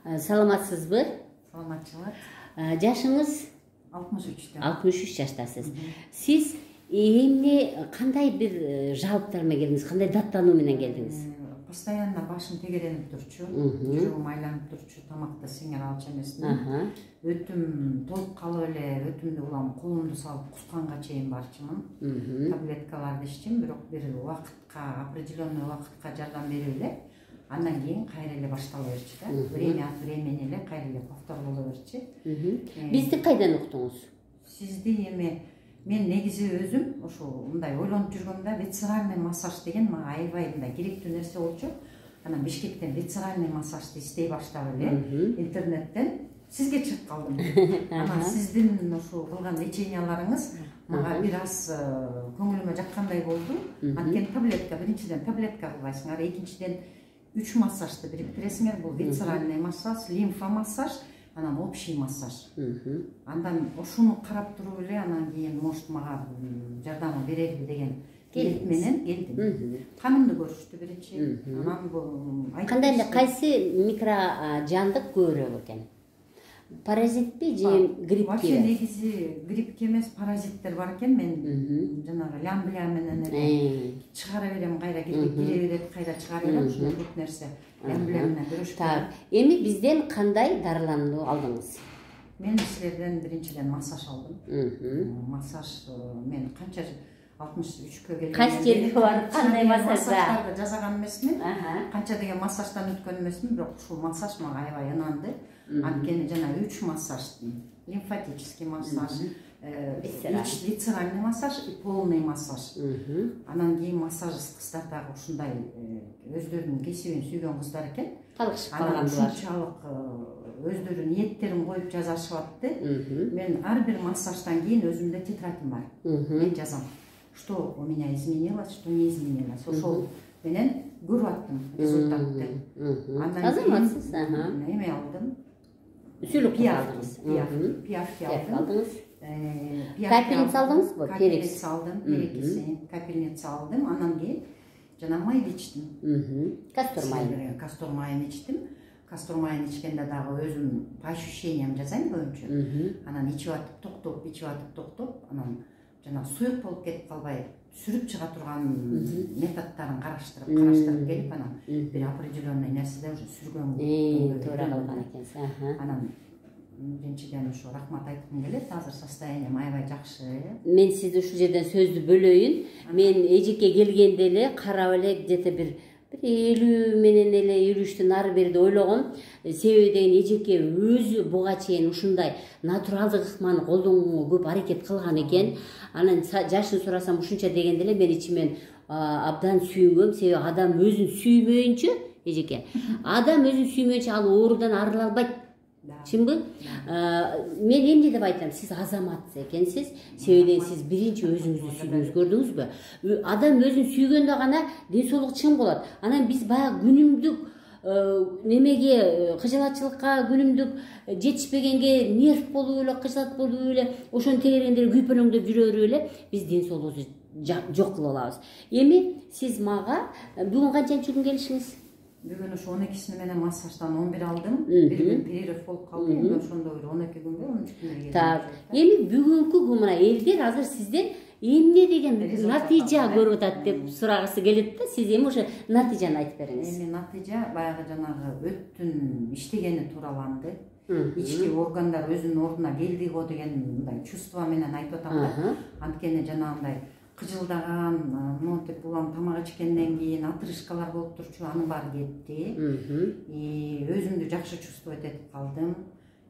Саламатсызбы? Саламатчылык. Жашыңыз? 63. 63 жаштасыз. Сиз эмне кандай бир жабыптар менен келдиңиз? Кандай даттануу менен келдиңиз? Постоянно башым тегеренип турчу, жүрөгүм айланып турчу, тамакты сиңер алчу эмесмин. Өтүм толуп калып эле, өтүмдү улам колумду салып кусканга чейин барчумун. Таблеткаларды ичтим, бирок бир убакытка, определенный убакытка жардам берип эле, андан кийин кайра эле баштала берчү да. Время от времени эле кайра эле повтор боло берчү. Бизди кайдан уктуңуз? Сизди эми мен негизи өзүм ошо мындай ойлонуп жүргөмдө вицеральный массаж деген мага аябай мындай керектүү нерсе болчу. Анан Бишкектен вицеральный массажды издей баштап эле интернеттен сизге чыгып калдым. Анан сиздин ошо кылган леченияларыңыз мага бир аз көңүлүмө жаккандай болду. Анткени таблетка, биринчиден таблетка кылбайсыңар, экинчиден 3 массажды бириктиресиңер. Бул вицеральный массаж, лимфа массаж, анан общий массаж. Андан ошону карап туруп эле анан кийин может мага жардам берерби деген ниет менен келдим. Канымды көрүштү биринчи. Анан бул кандай эле кайсы микрожандык көбүрөөк экен? Паразитпи же гриппки? Вообще негизи гриппке эмес, паразиттер бар экен. Мен жанагы лямбля менен эле чыгара берем, кайра кире берет, кайра чыгара берем. Ушундай көп нерсе лямбля менен көрүшүп. Так, эми бизден кандай дарылануу алдыңыз? Мен силерден биринчиден массаж алдым. Массаж мен канча 63-кө келгенде кайсы жерге барып кандай массаждарды жасаган эмесмин. Канча деген массаждан өткөн эмесмин, бирок ушул массаж мага аябай ынанды. Анткени жана 3 массаж, лимфатический массаж, вицеральный массаж и полный массаж. Анан кийин массажист кыздар дагы ушундай өздөрүнүн кесибин сүйгөн кыздар экен. Калышып калгандылар. Ушунчалык өздөрү ниеттерин коюп жазышып атты. Мен ар бир массаждан кийин өзүмдө тетрадым бар. Мен жазам. Что у меня изменилось, что не изменилось. Ошол менен көрүп аттым результатты. Андан кийин эме алдым. Сүйлүк алдыңыз. Пиявки алдым. Капельница алдыңызбы? Капельница алдым, перекисин, капельница алдым. Андан кийин жана майды ичтим. Кастор майы. Кастор майын ичтим. Кастор майын ичкенде дагы өзүм по ощущениям жазайм көбүнчө. Анан ичип атып токтоп, ичип атып токтоп, анан жана суюк болуп кетип калбай сүрүп чыга турган методдорун караштырып келип, анан бир определенный нерседе уже сүргөн. Туура кылган экенсиз. Анан биринчиден ошо рахмат айткым келет. Азыр состоянием аябай жакшы. Мен сизди ушул жерден сөздү бөлөйүн. Мен эжекке келгенде эле карап эле где-то бир 50 менен эле 53төн ары берди ойлогом. Себеби деген эжекке өзү буга чейин ушундай натуралдык ыкманы колдонууга көп аракет кылган экен. Анан жашын сурасам ушунча дегенде эле мен ичимен абдан сүйүнгөм. Себеби адам өзүн сүймөйүнчө, эжеке, адам өзүн сүймөйүнчө ал оорудан арыла албайт. Чынбы? Мен эмне деп айтам, сиз азамат экенсиз. Себеби сиз биринчи өзүңүздү сүйдүңүз, көрдүңүзбү? Адам өзүн сүйгөндө гана ден соолук чың болот. Анан биз баягы күнүмдүк немеге, кыжылатчылыкка, күнүмдүк жетишпегенге нерв болуп эле, кыжылат болуп эле, ошону тегерегенде күйпөлөңдөп жүрө берип эле биз ден соолугубузду жок кылып алабыз. Эми сиз мага бүгүн канчанчы күн келишиңиз? Бүгүн ошо 12 менен массаждан 11 алдым. Бир күн перерыв болуп калды. Эми ошондо бир 12 күнгө, 13 күнгө келдим. Так. Эми бүгүнкү мына элдер азыр сизден эмне деген натыйжа көрүп атат деп сурагысы келет да. Сиз эми ошо натыйжаны айтып бериңиз. Эми натыйжа баягы жанагы өттүн иштегени туураланды. Ички органдар өзүнүн ордуна келди го деген мындай чувство менен айтып атам да. Анткени жанагындай кыжылдаган, монтип улам тамак ичкенден кийин отрыжкалар болуп турчу, анын баары кетти. Өзүмдү жакшы чувствовать этип калдым.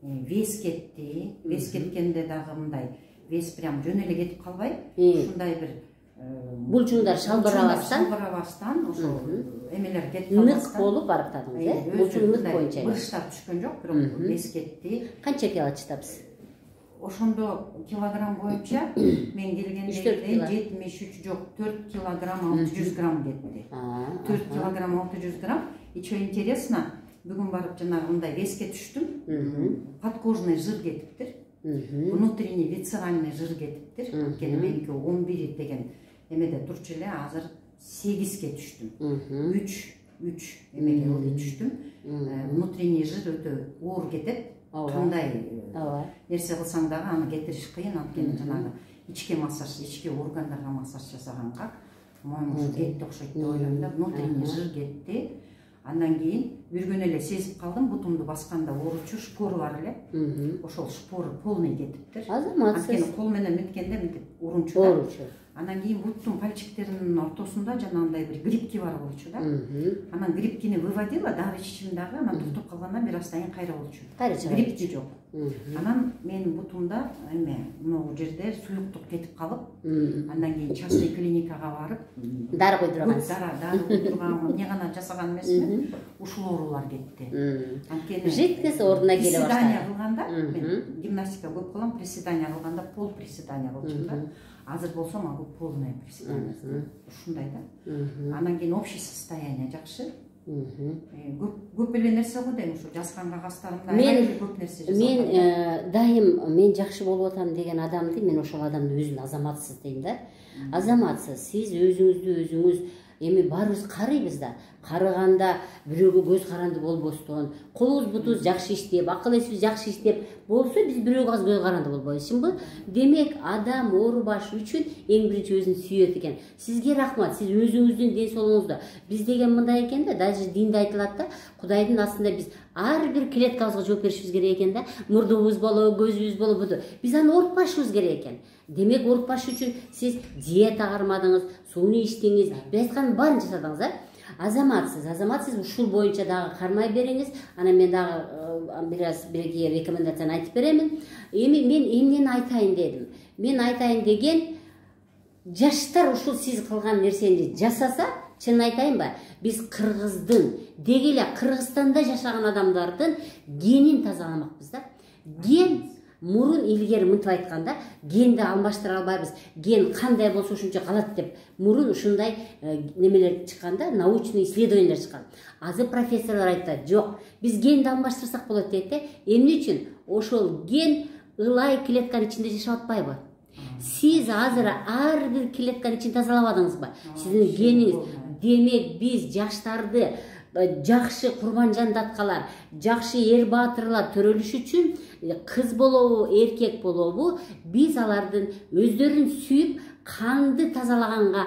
Вес кетти. Вес кеткенде дагы мындай вес прям жөн эле кетип калбай, ушундай бир булчуңдар шалбырабастан ошо эмелер кетип калбастан нык болуп барыптадыңыз, э? Булчуң нык боюнча. Бырыштап түшкөн жок, бирок вес кетти. Канча кило чыдапсыз? Ошондо килограмм боюнча мен келгенде 73 жок, 4 килограмм 600 грамм кетти. 4 килограмм 600 грамм. И что интересно, бүгүн барып жанагы мындай веске түштүм. Подкожный жир кетиптир. Внутренний вицеральный жир кетиптир. Анткени меники 11 деген эмеде турчу эле, азыр 8ке түштүм. 3 3 эмеге түштүм. Внутренний жир өтө оор кетет. Кандай нерсе кылсаң дагы аны кетириш кыйын. Анткени жанагы ички массаж, ички органдарга массаж жасаганга моюм кетти окшойт деп ойлойм да. Внутренний жир кетти. Андан кийин бүргөн эле сезип калдым, бутумду басканда ооручу шпор бар эле. Ошол шпор полный кетиптир. Анткени кол менен меткенде мынтип урунчу да. Анан кийин буттун пальчиктеринин ортосунда жанагындай бир грибки бар болчу да. Анан грибкини выводила, дагы иччим дагы, анан токтоп калгандан бир аз сайын кайра болчу. Грибки жок. Анан менин бутумда могу жерде суюктук кетип калып, андан кийин частный клиникага барып, дары койдурган. Дары койдурган, эмне гана жасаган эмесмин, ушул оорулар кетти. Анткени жеткис ордуна келе баштады. Приседания кылганда, мен гимнастика көп кылам, приседания кылганда пол приседания кылчумун да. Азыр болсо могу полное приседание. Ушундай да. Анан кийин общее состояние жакшы. Көп эле нерсе го дейм, ушу жазган кагаздарымда көп нерсе жазгам. Мен дайым мен жакшы болуп атам деген адамды, мен ошол адамды өзүн азаматсыз дейм да. Азаматсыз, сиз өзүңүз эми баарыбыз карыйбыз да. Карыганда бирөөгө көз каранды болбостон, колубуз бутубуз жакшы иштеп, акыл эсибиз жакшы иштеп болсо, биз бирөөгө аз көз каранды болбойбузбу? Демек, адам оор баш үчүн эң биринчи өзүн сүйөт экен. Сизге рахмат, сиз өзүңүздүн ден соолугуңузда. Биз деген мындай экен да, даже динде айтылат да, Кудайдын астында биз ар бир клеткабызга жооп беришибиз керек экен да. Мурдубуз болобу, көзүбүз болобу, биз аны оорутпашыбыз керек экен. Демек, оорутпаш үчүн сиз диета кармадыңыз, сууну ичтиңиз, биз айткандын баарын жасадыңыз, а? Азаматсыз ушул боюнча дагы кармай бериңиз. Анан мен дагы бир аз бирки рекомендацияны айтып беремин. Эми мен эмнени айтайын дедим. Мен айтайын деген, жаштар ушул сиз кылган нерсени жасаса, чын айтайынбы? Биз Кыргыздын, деги эле Кыргызстанда жашаган адамдардын генин тазаламакпыз да. Ген мурун илгери мынтип айтканда, генди алмаштыра албайбыз. Ген кандай болсо ошончо калат деп мурун ушундай немелер чыкканда, научный исследованиялар чыккан. Азыр профессорлор айтат, жок, биз генди алмаштырсак болот дейт. Эмне үчүн? Ошол ген ылай клетканын ичинде жашап атпайбы? Сиз азыр ар бир клетканын ичин тазалабадыңызбы? Сиздин гениңиз. Демек, биз жаштарды жакшы курманжандаткалар, жакшы эр баатырлар төрөлүш үчүн кыз болобу, эркек болобу, биз алардын өздөрүн сүйүп, канды тазалаганга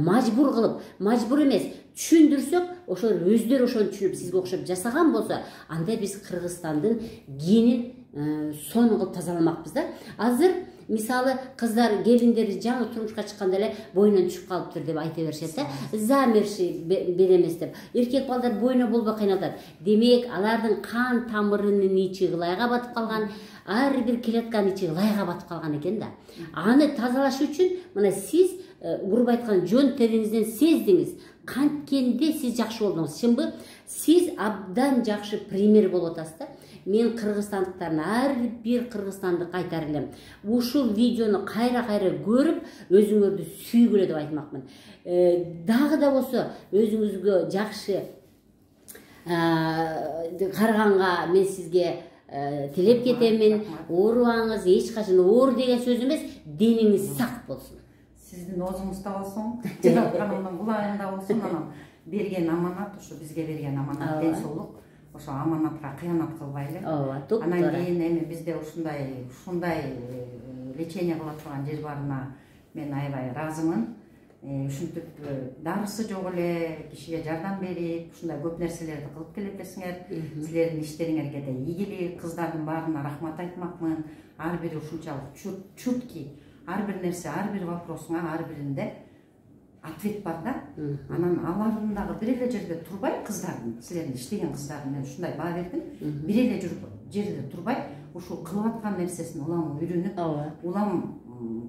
мажбур кылып, мажбур эмес, түшүндүрсөк, ошол өздөрү ошону түшүнүп сизге окшоп жасаган болсо, анда биз Кыргызстандын генин сонун кылып тазаламакпыз да. Азыр мисалы кыздар, келиндери жаңы турмушка чыкканда эле бойунан түшүп калыптыр деп айта беришет да. Замерши беремес деп. Эркек балдар бойуна болбой кыйналат. Демек, алардын кан тамырынын ичи ылайга батып калган, ар бир клетканын ичи ылайга батып калган экен да. Аны тазалаш үчүн мына сиз грубо айтканда жөн териңизден сездиңиз. Канткенде сиз жакшы болдуңуз. Чынбы? Сиз абдан жакшы пример болуп атасыз да. Мен кыргызстандыктардын ар бир кыргызстандык айтар элем. Ушул видеону кайра-кайра көрүп, өзүңөрдү сүйгүлө деп айтмакмын. Дагы да болсо өзүңүзгө жакшы караганга мен сизге тилеп кетемин. Оорубаңыз, эч качан оор деген сөз эмес, дениңиз сак болсун. Сиздин оозуңузда болсун, жатканымдын кулагында болсун, анан берген аманат, ошо бизге берген аманат, ден соолук. Ошо аманатка кыянат кылбайлы. Анан кийин эми бизде ушундай лечение кылып турган жер барына мен аябай ыраазымын. Ушинтип дарысы жок эле, кишиге жардам берип, ушундай көп нерселерди кылып келатесиңер. Силердин иштериңерге да ийгилик, кыздардын баарына рахмат айтмакмын. Ар бири ушунчалык чутки, ар бир нерсе, ар бир вопросуңа ар биринде ответ бар да. Анан алардын дагы бир эле жерде турбай, кыздардын, силердин иштеген кыздардын мен ушундай баа бердим. Бир эле жерде турбай, ушул кылып аткан нерсесин улам үйрөнүп, улам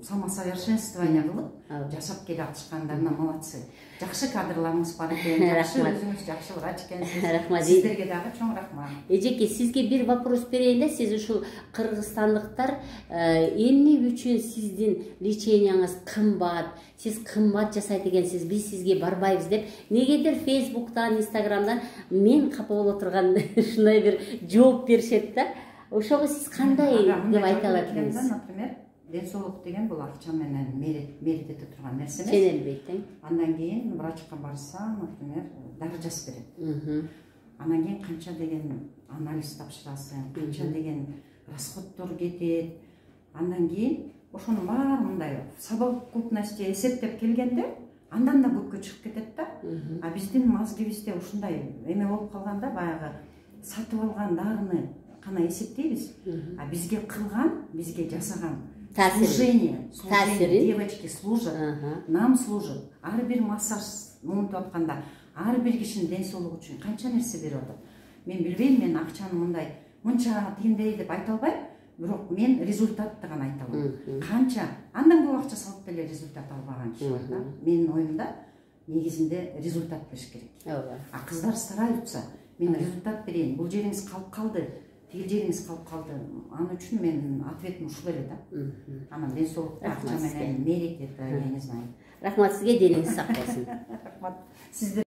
самосовершенствование кылып жашап келе атышкандарына молодцы. Жакшы кадрларыңыз бар экен, жакшы өзүңүз жакшы врач экенсиз. Рахмат. Сиздерге дагы чоң рахмат. Эжеке, сизге бир вопрос берейин да. Сиз ушул кыргызстандыктар эмне үчүн сиздин леченияңыз кымбат? Сиз кымбат жасайт экенсиз, биз сизге барбайбыз деп негедир Фейсбуктан, Инстаграмдан мен капа боло турган ушундай бир жооп беришет да. Ошого сиз кандай деп айта алат экенсиз? Например, ден соолук деген бул акча менен мерит эте турган нерсе эмес. Ченелбейт. Андан кийин врачка барсаң, например, дары жазып берет. Анан кийин канча деген анализ тапшырасың, канча деген расходдор кетет. Андан кийин ошонун баары мындай совокупности эсептеп келгенде андан да көпкө чыгып кетет да. А биздин мозгибизде ушундай эме болуп калганда, баягы сатып алган дарыны гана эсептейбиз. А бизге кылган, бизге жасаган служение, девочки служат, нам служат. Ар бир массаж мынтип атканда, ар бир кишинин ден соолугу үчүн канча нерсе берип атат. Мен билбейм, мен акчаны мындай мынча тиимдей деп айта албайм, бирок мен результатты гана айта алам. Канча андан көп акча салып деле результат албаган киши бар да. Менин оюмда негизинде результат бериш керек. А кыздар стараются. Мен результат берейин, бул жериңиз калып калды, тиги жериңиз калып калды. Аны үчүн менин ответим ушул эле да. Анан ден соолукта акча менен мерит это, я не знаю. Рахмат сизге, денеңиз сак болсун. Рахмат. Сиздер